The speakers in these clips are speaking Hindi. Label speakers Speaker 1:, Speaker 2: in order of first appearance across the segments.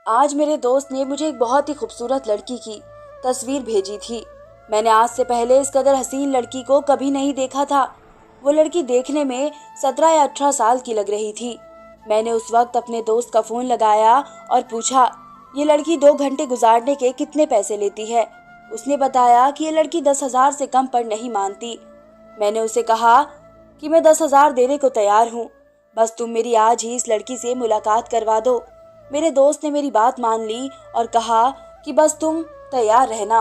Speaker 1: आज मेरे दोस्त ने मुझे एक बहुत ही खूबसूरत लड़की की तस्वीर भेजी थी। मैंने आज से पहले इस कदर हसीन लड़की को कभी नहीं देखा था। वो लड़की देखने में 17 या 18 साल की लग रही थी। मैंने उस वक्त अपने दोस्त का फोन लगाया और पूछा, ये लड़की 2 घंटे गुजारने के कितने पैसे लेती है। उसने बताया कि ये लड़की 10,000 से कम पर नहीं मानती। मैंने उसे कहा कि मैं 10,000 देने को तैयार हूँ, बस तुम मेरी आज ही इस लड़की से मुलाकात करवा दो। मेरे दोस्त ने मेरी बात मान ली और कहा कि बस तुम तैयार रहना,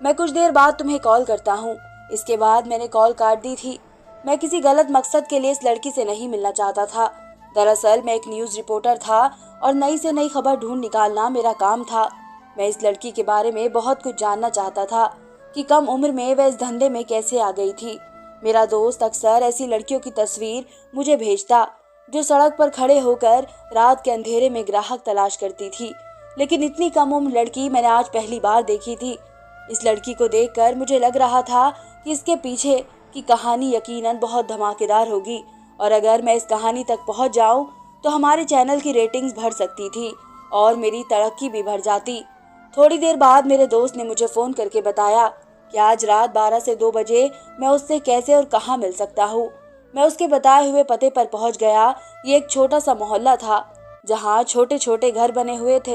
Speaker 1: मैं कुछ देर बाद तुम्हें कॉल करता हूँ। इसके बाद मैंने कॉल काट दी थी। मैं किसी गलत मकसद के लिए इस लड़की से नहीं मिलना चाहता था। दरअसल मैं एक न्यूज़ रिपोर्टर था और नई से नई खबर ढूंढ निकालना मेरा काम था। मैं इस लड़की के बारे में बहुत कुछ जानना चाहता था कि कम उम्र में वह इस धंधे में कैसे आ गई थी। मेरा दोस्त अक्सर ऐसी लड़कियों की तस्वीर मुझे भेजता जो सड़क पर खड़े होकर रात के अंधेरे में ग्राहक तलाश करती थी, लेकिन इतनी कम उम्र लड़की मैंने आज पहली बार देखी थी। इस लड़की को देखकर मुझे लग रहा था कि इसके पीछे की कहानी यकीनन बहुत धमाकेदार होगी और अगर मैं इस कहानी तक पहुंच जाऊं तो हमारे चैनल की रेटिंग्स बढ़ सकती थी और मेरी तरक्की भी बढ़ जाती। थोड़ी देर बाद मेरे दोस्त ने मुझे फ़ोन करके बताया कि आज रात 12 से 2 बजे मैं उससे कैसे और कहाँ मिल सकता हूँ। मैं उसके बताए हुए पते पर पहुँच गया। ये एक छोटा सा मोहल्ला था जहाँ छोटे छोटे घर बने हुए थे।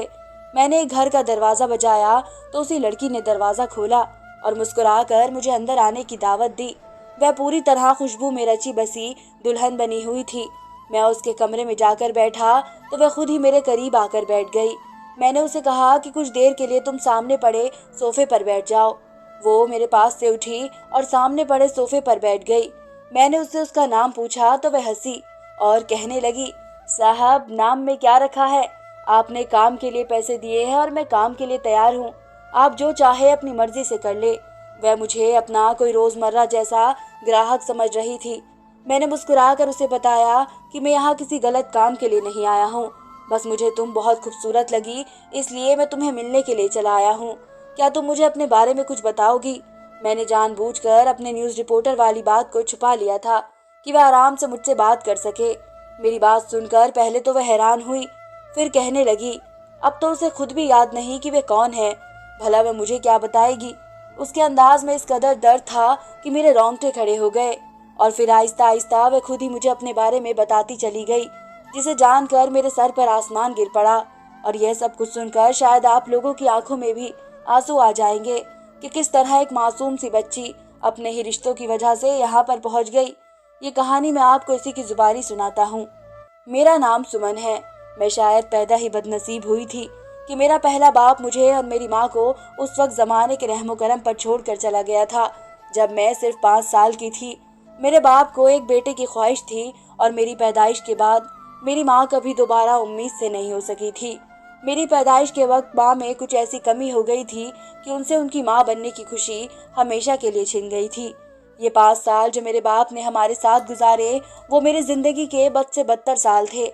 Speaker 1: मैंने एक घर का दरवाज़ा बजाया तो उसी लड़की ने दरवाज़ा खोला और मुस्कुराकर मुझे अंदर आने की दावत दी। वह पूरी तरह खुशबू में रची बसी दुल्हन बनी हुई थी। मैं उसके कमरे में जाकर बैठा तो वह खुद ही मेरे करीब आकर बैठ गई। मैंने उसे कहा कि कुछ देर के लिए तुम सामने पड़े सोफे पर बैठ जाओ। वो मेरे पास से उठी और सामने पड़े सोफे पर बैठ गई। मैंने उससे उसका नाम पूछा तो वह हंसी और कहने लगी, साहब नाम में क्या रखा है, आपने काम के लिए पैसे दिए हैं और मैं काम के लिए तैयार हूँ, आप जो चाहे अपनी मर्जी से कर ले। वह मुझे अपना कोई रोजमर्रा जैसा ग्राहक समझ रही थी। मैंने मुस्कुराकर उसे बताया कि मैं यहाँ किसी गलत काम के लिए नहीं आया हूँ, बस मुझे तुम बहुत खूबसूरत लगी इसलिए मैं तुम्हें मिलने के लिए चला आया हूँ। क्या तुम मुझे अपने बारे में कुछ बताओगी। मैंने जानबूझकर अपने न्यूज़ रिपोर्टर वाली बात को छुपा लिया था कि वह आराम से मुझसे बात कर सके। मेरी बात सुनकर पहले तो वह हैरान हुई, फिर कहने लगी, अब तो उसे खुद भी याद नहीं कि वह कौन है, भला वह मुझे क्या बताएगी। उसके अंदाज में इस कदर दर्द था कि मेरे रोंगटे खड़े हो गए और फिर आहिस्ता आहिस्ता वह खुद ही मुझे अपने बारे में बताती चली गई, जिसे जानकर मेरे सर पर आसमान गिर पड़ा। और यह सब कुछ सुनकर शायद आप लोगों की आंखों में भी आंसू आ जाएंगे कि किस तरह एक मासूम सी बच्ची अपने ही रिश्तों की वजह से यहाँ पर पहुँच गई। ये कहानी मैं आपको इसी की जुबानी सुनाता हूँ। मेरा नाम सुमन है। मैं शायद पैदा ही बदनसीब हुई थी कि मेरा पहला बाप मुझे और मेरी माँ को उस वक्त जमाने के रहमो करम पर छोड़कर चला गया था जब मैं सिर्फ 5 साल की थी। मेरे बाप को एक बेटे की ख्वाहिश थी और मेरी पैदाइश के बाद मेरी माँ कभी दोबारा उम्मीद से नहीं हो सकी थी। मेरी पैदाइश के वक्त माँ में कुछ ऐसी कमी हो गई थी कि उनसे उनकी माँ बनने की खुशी हमेशा के लिए छिन गई थी। ये 5 साल जो मेरे बाप ने हमारे साथ गुजारे वो मेरी जिंदगी के बद से बदतर साल थे,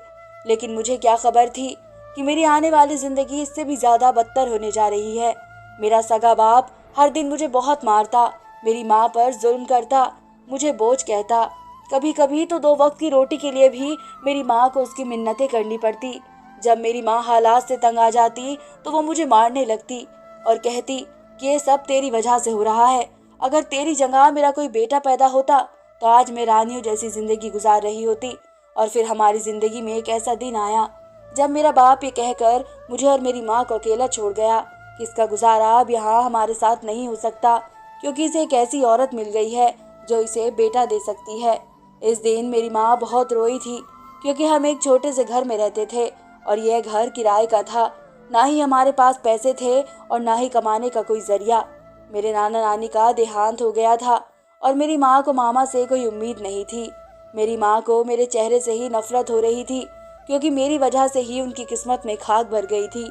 Speaker 1: लेकिन मुझे क्या खबर थी कि मेरी आने वाली जिंदगी इससे भी ज्यादा बदतर होने जा रही है। मेरा सगा बाप हर दिन मुझे बहुत मारता, मेरी माँ पर जुल्म करता, मुझे बोझ कहता। कभी कभी तो 2 वक्त की रोटी के लिए भी मेरी माँ को उसकी मिन्नतें करनी पड़ती। जब मेरी माँ हालात से तंग आ जाती तो वो मुझे मारने लगती और कहती कि ये सब तेरी वजह से हो रहा है, अगर तेरी जगह मेरा कोई बेटा पैदा होता तो आज मैं रानियों जैसी जिंदगी गुजार रही होती। और फिर हमारी जिंदगी में एक ऐसा दिन आया जब मेरा बाप ये कहकर मुझे और मेरी माँ को अकेला छोड़ गया कि इसका गुजारा अब यहाँ हमारे साथ नहीं हो सकता, क्योंकि इसे एक ऐसी औरत मिल गई है जो इसे बेटा दे सकती है। इस दिन मेरी माँ बहुत रोई थी क्योंकि हम एक छोटे से घर में रहते थे और यह घर किराए का था। ना ही हमारे पास पैसे थे और ना ही कमाने का कोई जरिया। मेरे नाना नानी का देहांत हो गया था और मेरी माँ को मामा से कोई उम्मीद नहीं थी। मेरी माँ को मेरे चेहरे से ही नफरत हो रही थी क्योंकि मेरी वजह से ही उनकी किस्मत में खाक भर गई थी।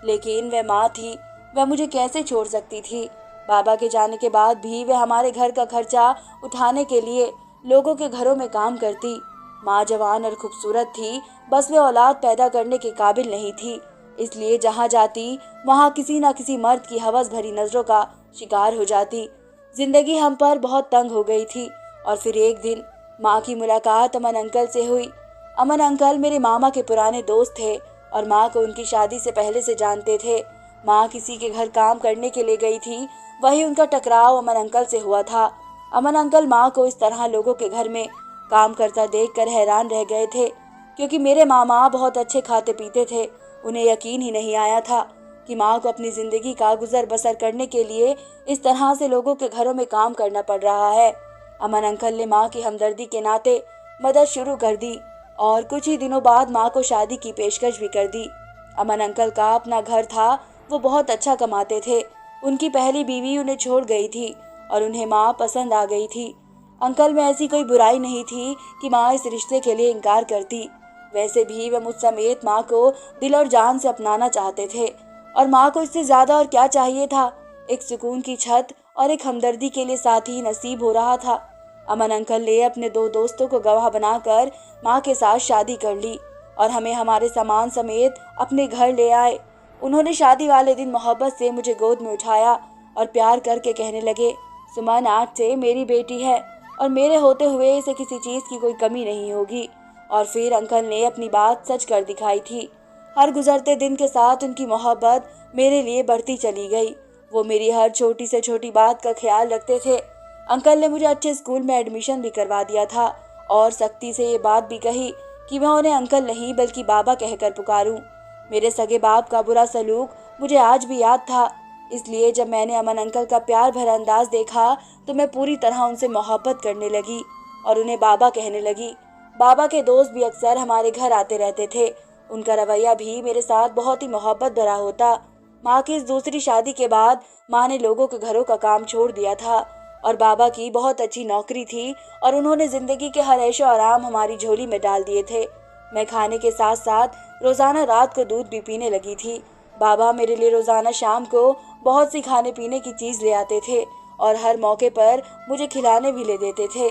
Speaker 1: लेकिन वह माँ थी, वह मुझे कैसे छोड़ सकती थी। बाबा के जाने के बाद भी वह हमारे घर का खर्चा उठाने के लिए लोगों के घरों में काम करती। माँ जवान और खूबसूरत थी, बस वे औलाद पैदा करने के काबिल नहीं थी, इसलिए जहाँ जाती वहाँ किसी न किसी मर्द की हवस भरी नजरों का शिकार हो जाती। जिंदगी हम पर बहुत तंग हो गई थी और फिर एक दिन माँ की मुलाकात अमन अंकल से हुई। अमन अंकल मेरे मामा के पुराने दोस्त थे और माँ को उनकी शादी से पहले से जानते थे। माँ किसी के घर काम करने के लिए गई थी, वही उनका टकराव अमन अंकल से हुआ था। अमन अंकल माँ को इस तरह लोगों के घर में काम करता देखकर हैरान रह गए थे, क्योंकि मेरे मामा बहुत अच्छे खाते पीते थे। उन्हें यकीन ही नहीं आया था कि माँ को अपनी जिंदगी का गुजर बसर करने के लिए इस तरह से लोगों के घरों में काम करना पड़ रहा है। अमन अंकल ने माँ की हमदर्दी के नाते मदद शुरू कर दी और कुछ ही दिनों बाद माँ को शादी की पेशकश भी कर दी। अमन अंकल का अपना घर था, वो बहुत अच्छा कमाते थे। उनकी पहली बीवी उन्हें छोड़ गई थी और उन्हें माँ पसंद आ गई थी। अंकल में ऐसी कोई बुराई नहीं थी कि माँ इस रिश्ते के लिए इनकार करती। वैसे भी वे मुझ समेत माँ को दिल और जान से अपनाना चाहते थे, और माँ को इससे ज्यादा और क्या चाहिए था। एक सुकून की छत और एक हमदर्दी के लिए साथी नसीब हो रहा था। अमन अंकल ने अपने 2 दोस्तों को गवाह बनाकर माँ के साथ शादी कर ली और हमें हमारे सामान समेत अपने घर ले आए। उन्होंने शादी वाले दिन मोहब्बत से मुझे गोद में उठाया और प्यार करके कहने लगे, सुमन आज से मेरी बेटी है और मेरे होते हुए इसे किसी चीज की कोई कमी नहीं होगी। और फिर अंकल ने अपनी बात सच कर दिखाई थी। हर गुजरते दिन के साथ उनकी मोहब्बत मेरे लिए बढ़ती चली गई। वो मेरी हर छोटी से छोटी बात का ख्याल रखते थे। अंकल ने मुझे अच्छे स्कूल में एडमिशन भी करवा दिया था और सख्ती से ये बात भी कही कि मैं उन्हें अंकल नहीं बल्कि बाबा कहकर पुकारूं। मेरे सगे बाप का बुरा सलूक मुझे आज भी याद था, इसलिए जब मैंने अमन अंकल का प्यार भरा अंदाज देखा तो मैं पूरी तरह उनसे मोहब्बत करने लगी और उन्हें बाबा कहने लगी। बाबा के दोस्त भी अक्सर हमारे घर आते रहते थे। उनका रवैया भी मेरे साथ बहुत ही मोहब्बत भरा होता। माँ की इस दूसरी शादी के बाद माँ ने लोगों के घरों का काम छोड़ दिया था और बाबा की बहुत अच्छी नौकरी थी और उन्होंने जिंदगी के हर ऐशो आराम हमारी झोली में डाल दिए थे। मैं खाने के साथ साथ रोजाना रात को दूध भी पीने लगी थी। बाबा मेरे लिए रोजाना शाम को बहुत सी खाने पीने की चीज ले आते थे और हर मौके पर मुझे खिलाने भी ले देते थे।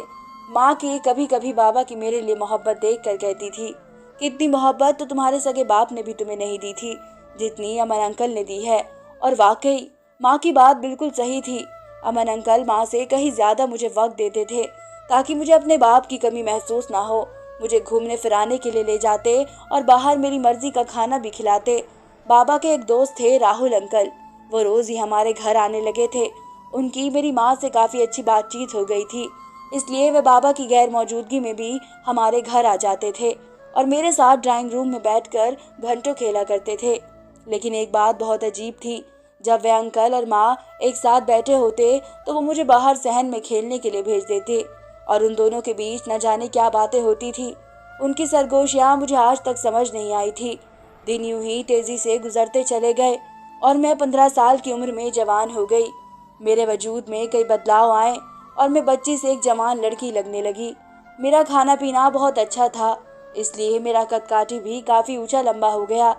Speaker 1: माँ की कभी कभी बाबा की मेरे लिए मोहब्बत देख कर कहती थी कि इतनी मोहब्बत तो तुम्हारे सगे बाप ने भी तुम्हें नहीं दी थी जितनी अमन अंकल ने दी है। और वाकई माँ की बात बिल्कुल सही थी। अमन अंकल माँ से कहीं ज्यादा मुझे वक्त देते थे ताकि मुझे अपने बाप की कमी महसूस ना हो। मुझे घूमने फिराने के लिए ले जाते और बाहर मेरी मर्जी का खाना भी खिलाते। बाबा के एक दोस्त थे राहुल अंकल, वो रोज ही हमारे घर आने लगे थे। उनकी मेरी माँ से काफी अच्छी बातचीत हो गई थी, इसलिए वे बाबा की गैर मौजूदगी में भी हमारे घर आ जाते थे और मेरे साथ ड्राइंग रूम में बैठकर घंटों खेला करते थे। लेकिन एक बात बहुत अजीब थी, जब वे अंकल और माँ एक साथ बैठे होते तो वो मुझे बाहर सहन में खेलने के लिए भेज देते और उन दोनों के बीच न जाने क्या बातें होती थी। उनकी सरगोशियाँ मुझे आज तक समझ नहीं आई थी। दिन यूं ही तेजी से गुजरते चले गए और मैं 15 साल की उम्र में जवान हो गई। मेरे वजूद में कई बदलाव आए और मैं बच्ची से एक जवान लड़की लगने लगी। मेरा खाना पीना बहुत अच्छा था, इसलिए मेरा कदकाठी भी काफी ऊंचा लंबा हो गया।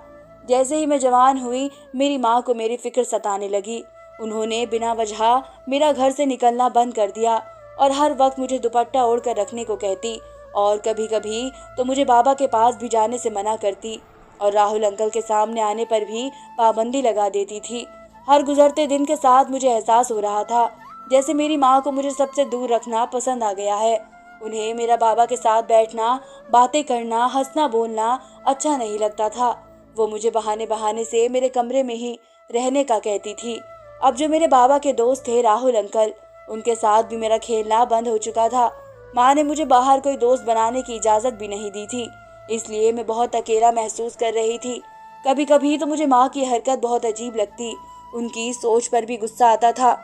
Speaker 1: जैसे ही मैं जवान हुई मेरी माँ को मेरी फिक्र सताने लगी। उन्होंने बिना वजह मेरा घर से निकलना बंद कर दिया और हर वक्त मुझे दुपट्टा ओढ़ कर रखने को कहती और कभी कभी तो मुझे बाबा के पास भी जाने से मना करती और राहुल अंकल के सामने आने पर भी पाबंदी लगा देती थी। हर गुजरते दिन के साथ मुझे एहसास हो रहा था जैसे मेरी माँ को मुझे सबसे दूर रखना पसंद आ गया है। उन्हें मेरा बाबा के साथ बैठना, बातें करना, हंसना बोलना अच्छा नहीं लगता था। वो मुझे बहाने बहाने से मेरे कमरे में ही रहने का कहती थी। अब जो मेरे बाबा के दोस्त थे राहुल अंकल, उनके साथ भी मेरा खेलना बंद हो चुका था। माँ ने मुझे बाहर कोई दोस्त बनाने की इजाज़त भी नहीं दी थी, इसलिए मैं बहुत अकेला महसूस कर रही थी। कभी कभी तो मुझे माँ की हरकत बहुत अजीब लगती, उनकी सोच पर भी गुस्सा आता था।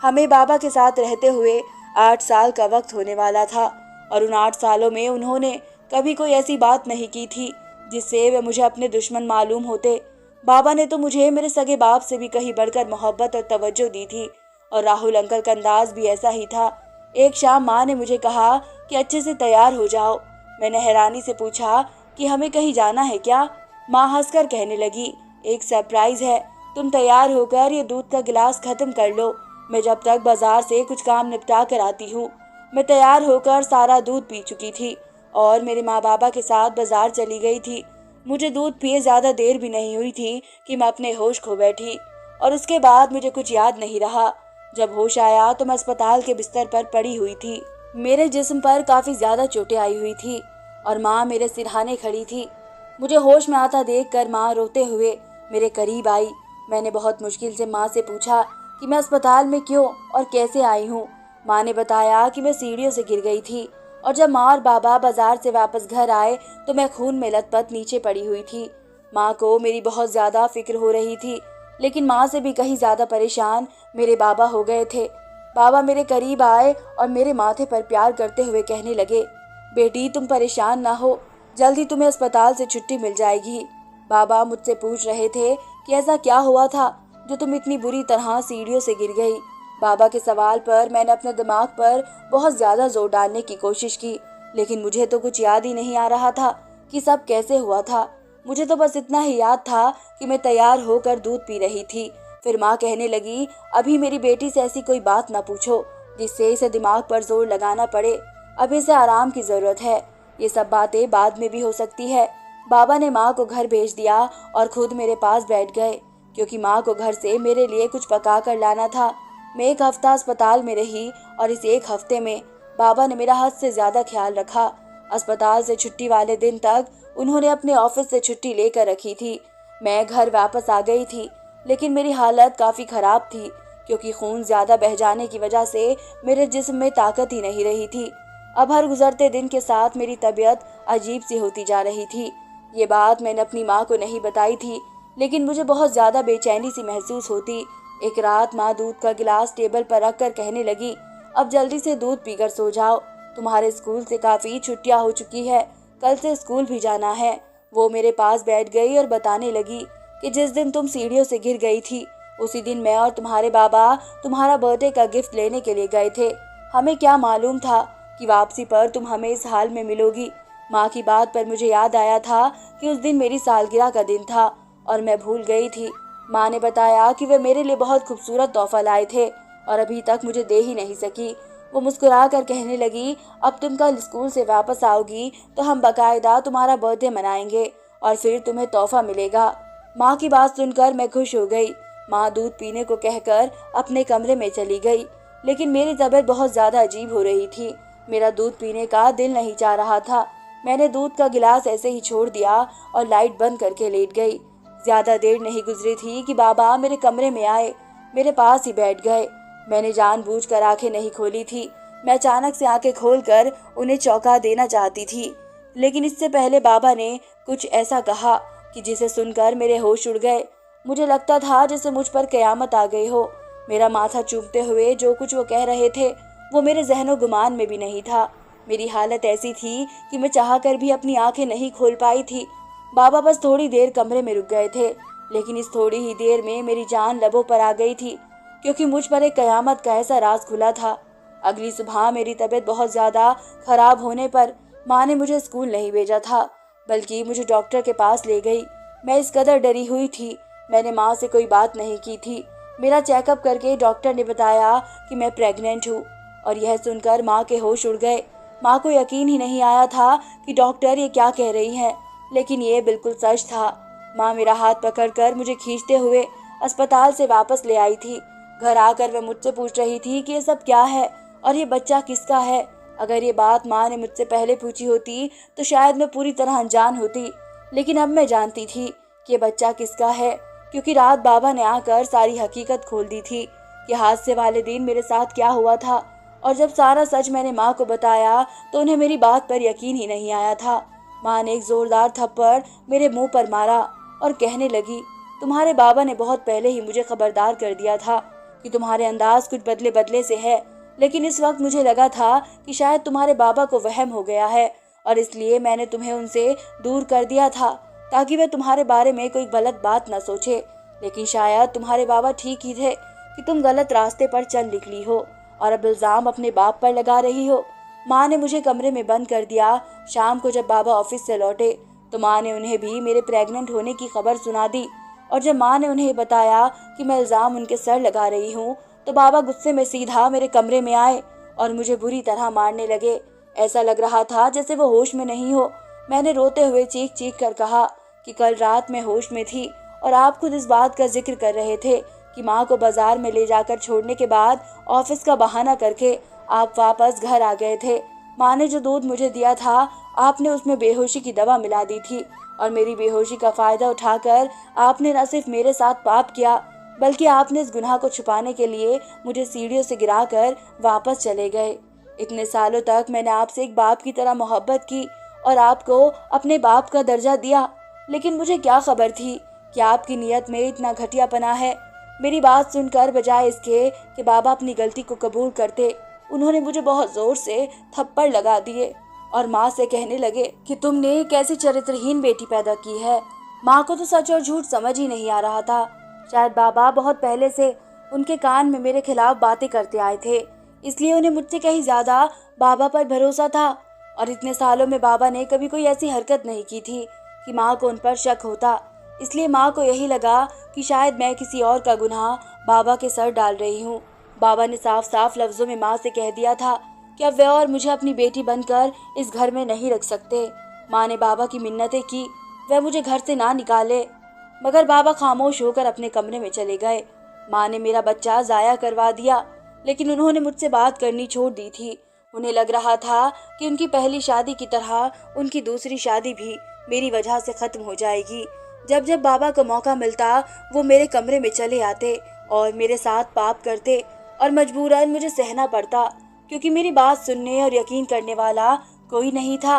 Speaker 1: हमें बाबा के साथ रहते हुए 8 साल का वक्त होने वाला था और उन 8 सालों में उन्होंने कभी कोई ऐसी बात नहीं की थी जिससे वे मुझे अपने दुश्मन मालूम होते। बाबा ने तो मुझे मेरे सगे बाप से भी कहीं बढ़कर मोहब्बत और तवज्जो दी थी और राहुल अंकल का अंदाज भी ऐसा ही था। एक शाम माँ ने मुझे कहा कि अच्छे से तैयार हो जाओ। मैंने हैरानी से पूछा कि हमें कहीं जाना है क्या? माँ हंसकर कहने लगी, एक सरप्राइज है, तुम तैयार होकर ये दूध का गिलास खत्म कर लो, मैं जब तक बाजार से कुछ काम निपटा कर आती हूँ। मैं तैयार होकर सारा दूध पी चुकी थी और मेरे माँ बाबा के साथ बाजार चली गई थी। मुझे दूध पिए ज्यादा देर भी नहीं हुई थी कि मैं अपने होश खो बैठी और उसके बाद मुझे कुछ याद नहीं रहा। जब होश आया तो मैं अस्पताल के बिस्तर पर पड़ी हुई थी। मेरे जिस्म पर काफी ज्यादा चोटें आई हुई थी और माँ मेरे सिरहाने खड़ी थी। मुझे होश में आता देखकर माँ रोते हुए मेरे करीब आई। मैंने बहुत मुश्किल से माँ से पूछा कि मैं अस्पताल में क्यों और कैसे आई हूँ। माँ ने बताया कि मैं सीढ़ियों से गिर गई थी और जब माँ और बाबा बाजार से वापस घर आए तो मैं खून में लथपथ नीचे पड़ी हुई थी। माँ को मेरी बहुत ज्यादा फिक्र हो रही थी, लेकिन माँ से भी कहीं ज्यादा परेशान मेरे बाबा हो गए थे। बाबा मेरे करीब आए और मेरे माथे पर प्यार करते हुए कहने लगे, बेटी तुम परेशान ना हो, जल्दी तुम्हें अस्पताल से छुट्टी मिल जाएगी। बाबा मुझसे पूछ रहे थे कि ऐसा क्या हुआ था जो तुम इतनी बुरी तरह सीढ़ियों से गिर गई। बाबा के सवाल पर मैंने अपने दिमाग पर बहुत ज्यादा जोर डालने की कोशिश की, लेकिन मुझे तो कुछ याद ही नहीं आ रहा था कि सब कैसे हुआ था। मुझे तो बस इतना ही याद था कि मैं तैयार होकर दूध पी रही थी। फिर माँ कहने लगी, अभी मेरी बेटी से ऐसी कोई बात ना पूछो जिससे इसे दिमाग पर जोर लगाना पड़े। अभी इसे आराम की जरूरत है, ये सब बातें बाद में भी हो सकती है। बाबा ने माँ को घर भेज दिया और खुद मेरे पास बैठ गए, क्योंकि माँ को घर से मेरे लिए कुछ पका कर लाना था। मैं 1 हफ्ता अस्पताल में रही और इस 1 हफ्ते में बाबा ने मेरा हद से ज्यादा ख्याल रखा। अस्पताल से छुट्टी वाले दिन तक उन्होंने अपने ऑफिस से छुट्टी लेकर रखी थी। मैं घर वापस आ गई थी, लेकिन मेरी हालत काफी खराब थी, क्योंकि खून ज्यादा बह जाने की वजह से मेरे जिस्म में ताकत ही नहीं रही थी। अब हर गुजरते दिन के साथ मेरी तबीयत अजीब सी होती जा रही थी। ये बात मैंने अपनी माँ को नहीं बताई थी, लेकिन मुझे बहुत ज्यादा बेचैनी सी महसूस होती। एक रात माँ दूध का गिलास टेबल पर रखकर कहने लगी, अब जल्दी से दूध पीकर सो जाओ, तुम्हारे स्कूल से काफी छुट्टियां हो चुकी है, कल से स्कूल भी जाना है। वो मेरे पास बैठ गई और बताने लगी कि जिस दिन तुम सीढ़ियों से गिर गई थी उसी दिन मैं और तुम्हारे बाबा तुम्हारा बर्थडे का गिफ्ट लेने के लिए गए थे। हमें क्या मालूम था कि वापसी पर तुम हमें इस हाल में मिलोगी। माँ की बात पर मुझे याद आया था कि उस दिन मेरी सालगिरह का दिन था और मैं भूल गई थी। माँ ने बताया कि वे मेरे लिए बहुत खूबसूरत तोहफा लाए थे और अभी तक मुझे दे ही नहीं सकी। वो मुस्कुरा कर कहने लगी, अब तुम कल स्कूल से वापस आओगी तो हम बाकायदा तुम्हारा बर्थडे मनाएंगे और फिर तुम्हें तोहफा मिलेगा। माँ की बात सुनकर मैं खुश हो गई। माँ दूध पीने को कहकर अपने कमरे में चली गई, लेकिन मेरी तबीयत बहुत ज्यादा अजीब हो रही थी। मेरा दूध पीने का दिल नहीं चाह रहा था। मैंने दूध का गिलास ऐसे ही छोड़ दिया और लाइट बंद करके लेट गई। ज्यादा देर नहीं गुजरी थी कि बाबा मेरे कमरे में आए, मेरे पास ही बैठ गए। मैंने जानबूझकर आंखें नहीं खोली थी। मैं अचानक से आंखें खोलकर उन्हें चौंका देना चाहती थी, लेकिन इससे पहले बाबा ने कुछ ऐसा कहा कि जिसे सुनकर मेरे होश उड़ गए। मुझे लगता था जैसे मुझ पर कयामत आ गई हो। मेरा माथा चूमते हुए जो कुछ वो कह रहे थे वो मेरे जहनो गुमान में भी नहीं था। मेरी हालत ऐसी थी कि मैं चाहकर भी अपनी आंखें नहीं खोल पाई थी। बाबा बस थोड़ी देर कमरे में रुक गए थे, लेकिन इस थोड़ी ही देर में मेरी जान लबों पर आ गई थी, क्योंकि मुझ पर एक कयामत का ऐसा राज खुला था। अगली सुबह मेरी तबीयत बहुत ज्यादा खराब होने पर माँ ने मुझे स्कूल नहीं भेजा था, बल्कि मुझे डॉक्टर के पास ले गई। मैं इस कदर डरी हुई थी, मैंने माँ से कोई बात नहीं की थी। मेरा चेकअप करके डॉक्टर ने बताया कि मैं प्रेग्नेंट हूँ, और यह सुनकर माँ के होश उड़ गए। माँ को यकीन ही नहीं आया था कि डॉक्टर ये क्या कह रही है, लेकिन ये बिल्कुल सच था। माँ मेरा हाथ पकड़कर मुझे खींचते हुए अस्पताल से वापस ले आई थी। घर आकर वह मुझसे पूछ रही थी कि ये सब क्या है और ये बच्चा किसका है। अगर ये बात माँ ने मुझसे पहले पूछी होती तो शायद मैं पूरी तरह अनजान होती, लेकिन अब मैं जानती थी कि ये बच्चा किसका है, क्योंकि रात बाबा ने आकर सारी हकीकत खोल दी थी कि हादसे वाले दिन मेरे साथ क्या हुआ था। और जब सारा सच मैंने माँ को बताया तो उन्हें मेरी बात पर यकीन ही नहीं आया था। माँ ने एक जोरदार थप्पड़ मेरे मुंह पर मारा और कहने लगी, तुम्हारे बाबा ने बहुत पहले ही मुझे खबरदार कर दिया था कि तुम्हारे अंदाज कुछ बदले बदले से है, लेकिन इस वक्त मुझे लगा था कि शायद तुम्हारे बाबा को वहम हो गया है और इसलिए मैंने तुम्हें उनसे दूर कर दिया था ताकि वे तुम्हारे बारे में कोई गलत बात न सोचे। लेकिन शायद तुम्हारे बाबा ठीक ही थे कि तुम गलत रास्ते पर चल निकली हो और अब इल्जाम अपने बाप पर लगा रही हो। माँ ने मुझे कमरे में बंद कर दिया। शाम को जब बाबा ऑफिस से लौटे तो माँ ने उन्हें भी मेरे प्रेग्नेंट होने की खबर सुना दी, और जब माँ ने उन्हें बताया कि मैं इल्जाम उनके सर लगा रही हूँ तो बाबा गुस्से में सीधा मेरे कमरे में आए और मुझे बुरी तरह मारने लगे। ऐसा लग रहा था जैसे वो होश में नहीं हो। मैंने रोते हुए चीख चीख कर कहा कि कल रात मैं होश में थी और आप खुद इस बात का जिक्र कर रहे थे कि माँ को बाजार में ले जाकर छोड़ने के बाद ऑफिस का बहाना करके आप वापस घर आ गए थे। माँ ने जो दूध मुझे दिया था आपने उसमें बेहोशी की दवा मिला दी थी और मेरी बेहोशी का फायदा उठाकर आपने न सिर्फ मेरे साथ पाप किया, बल्कि आपने इस गुनाह को छुपाने के लिए मुझे सीढ़ियों से गिराकर वापस चले गए। इतने सालों तक मैंने आपसे एक बाप की तरह मोहब्बत की और आपको अपने बाप का दर्जा दिया, लेकिन मुझे क्या खबर थी कि आपकी नीयत में इतना घटियापना है। मेरी बात सुनकर बजाय इसके कि बाबा अपनी गलती को कबूल करते, उन्होंने मुझे बहुत जोर से थप्पड़ लगा दिए और माँ से कहने लगे कि तुमने कैसी चरित्रहीन बेटी पैदा की है। माँ को तो सच और झूठ समझ ही नहीं आ रहा था। शायद बाबा बहुत पहले से उनके कान में मेरे खिलाफ बातें करते आए थे, इसलिए उन्हें मुझसे कहीं ज्यादा बाबा पर भरोसा था। और इतने सालों में बाबा ने कभी कोई ऐसी हरकत नहीं की थी कि माँ को उन पर शक होता। इसलिए माँ को यही लगा कि शायद मैं किसी और का गुनाह बाबा के सर डाल रही हूँ। बाबा ने साफ साफ लफ्जों में माँ से कह दिया था कि अब वे और मुझे अपनी बेटी बनकर इस घर में नहीं रख सकते। माँ ने बाबा की मिन्नतें की वह मुझे घर से ना निकाले, मगर बाबा खामोश होकर अपने कमरे में चले गए। माँ ने मेरा बच्चा जाया करवा दिया, लेकिन उन्होंने मुझसे बात करनी छोड़ दी थी। उन्हें लग रहा था कि उनकी पहली शादी की तरह उनकी दूसरी शादी भी मेरी वजह से खत्म हो जाएगी। जब जब बाबा को मौका मिलता वो मेरे कमरे में चले आते और मेरे साथ पाप करते, और मजबूरन मुझे सहना पड़ता क्योंकि मेरी बात सुनने और यकीन करने वाला कोई नहीं था।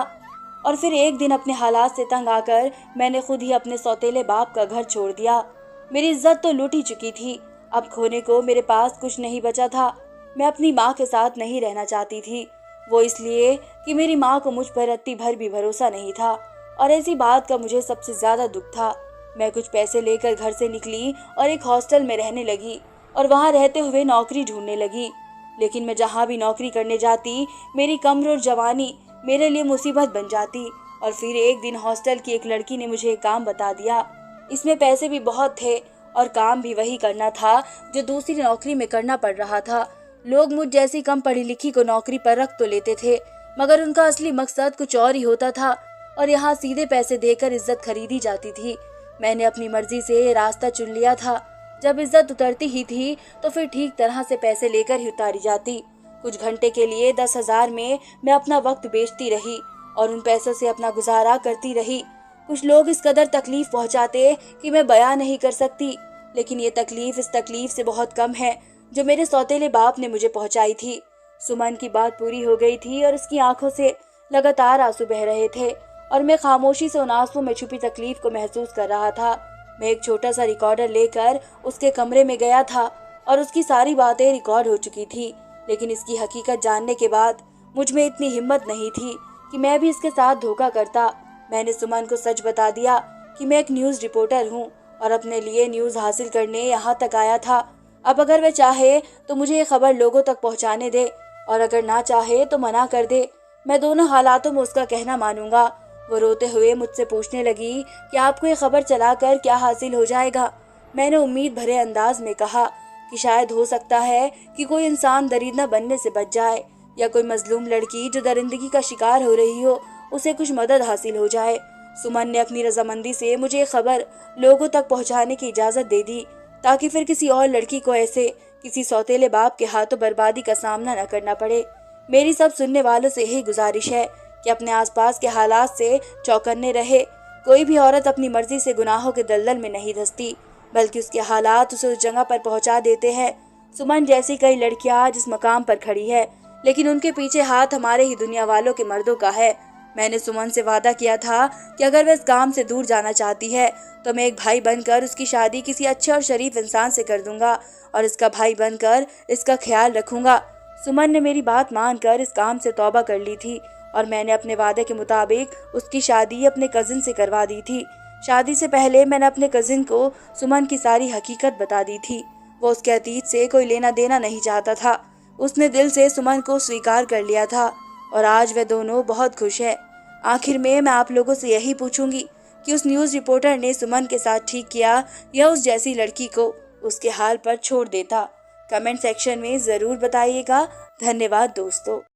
Speaker 1: और फिर एक दिन अपने हालात से तंग आकर मैंने खुद ही अपने सौतेले बाप का घर छोड़ दिया। मेरी इज्जत तो लूट ही चुकी थी, अब खोने को मेरे पास कुछ नहीं बचा था। मैं अपनी माँ के साथ नहीं रहना चाहती थी, वो इसलिए कि मेरी माँ को मुझ पर रत्ती भर भी भरोसा नहीं था, और ऐसी बात का मुझे सबसे ज्यादा दुख था। मैं कुछ पैसे लेकर घर से निकली और एक हॉस्टल में रहने लगी और वहाँ रहते हुए नौकरी ढूंढने लगी। लेकिन मैं जहाँ भी नौकरी करने जाती मेरी कम्र और जवानी मेरे लिए मुसीबत बन जाती। और फिर एक दिन हॉस्टल की एक लड़की ने मुझे एक काम बता दिया। इसमें पैसे भी बहुत थे और काम भी वही करना था जो दूसरी नौकरी में करना पड़ रहा था। लोग मुझ जैसी कम पढ़ी लिखी को नौकरी पर रख तो लेते थे, मगर उनका असली मकसद कुछ और ही होता था, और यहाँ सीधे पैसे देकर इज्जत खरीदी जाती थी। मैंने अपनी मर्जी से ये रास्ता चुन लिया था। जब इज्जत उतरती ही थी तो फिर ठीक तरह से पैसे लेकर ही उतारी जाती। कुछ घंटे के लिए 10,000 में मैं अपना वक्त बेचती रही और उन पैसों से अपना गुजारा करती रही। कुछ लोग इस कदर तकलीफ पहुंचाते कि मैं बयां नहीं कर सकती, लेकिन ये तकलीफ इस तकलीफ से बहुत कम है जो मेरे सौतेले बाप ने मुझे पहुंचाई थी। सुमन की बात पूरी हो गई थी और उसकी आंखों से लगातार आंसू बह रहे थे, और मैं खामोशी से उन आंसुओं में छुपी तकलीफ को महसूस कर रहा था। मैं एक छोटा सा रिकॉर्डर लेकर उसके कमरे में गया था और उसकी सारी बातें रिकॉर्ड हो चुकी थी, लेकिन इसकी हकीकत जानने के बाद मुझ में इतनी हिम्मत नहीं थी कि मैं भी इसके साथ धोखा करता। मैंने सुमन को सच बता दिया कि मैं एक न्यूज़ रिपोर्टर हूँ और अपने लिए न्यूज़ हासिल करने यहाँ तक आया था। अब अगर वह चाहे तो मुझे ये खबर लोगों तक पहुँचाने दे, और अगर ना चाहे तो मना कर दे। मैं दोनों हालातों में उसका कहना मानूंगा। वो रोते हुए मुझसे पूछने लगी कि आपको ये खबर चलाकर क्या हासिल हो जाएगा। मैंने उम्मीद भरे अंदाज में कहा कि शायद हो सकता है कि कोई इंसान दरिंदा बनने से बच जाए, या कोई मजलूम लड़की जो दरिंदगी का शिकार हो रही हो उसे कुछ मदद हासिल हो जाए। सुमन ने अपनी रजामंदी से मुझे ये खबर लोगों तक पहुंचाने की इजाजत दे दी, ताकि फिर किसी और लड़की को ऐसे किसी सौतेले बाप के हाथों बर्बादी का सामना न करना पड़े। मेरी सब सुनने वालों से यही गुजारिश है कि अपने आसपास के हालात से चौकन्ने रहे। कोई भी औरत अपनी मर्जी से गुनाहों के दलदल में नहीं धंसती, बल्कि उसके हालात उसे उस जगह पर पहुंचा देते हैं। सुमन जैसी कई लड़कियां जिस मकाम पर खड़ी है, लेकिन उनके पीछे हाथ हमारे ही दुनिया वालों के मर्दों का है। मैंने सुमन से वादा किया था कि अगर वह इस काम से दूर जाना चाहती है तो मैं एक भाई बनकर उसकी शादी किसी अच्छे और शरीफ इंसान से कर दूंगा और इसका भाई बनकर इसका ख्याल रखूंगा। सुमन ने मेरी बात मानकर इस काम से तौबा कर ली थी और मैंने अपने वादे के मुताबिक उसकी शादी अपने कजिन से करवा दी थी। शादी से पहले मैंने अपने कजिन को सुमन की सारी हकीकत बता दी थी। वो उसके अतीत से कोई लेना देना नहीं चाहता था। उसने दिल से सुमन को स्वीकार कर लिया था और आज वे दोनों बहुत खुश है। आखिर में मैं आप लोगों से यही पूछूंगी कि उस न्यूज़ रिपोर्टर ने सुमन के साथ ठीक किया या उस जैसी लड़की को उसके हाल पर छोड़ देता। कमेंट सेक्शन में ज़रूर बताइएगा। धन्यवाद दोस्तों।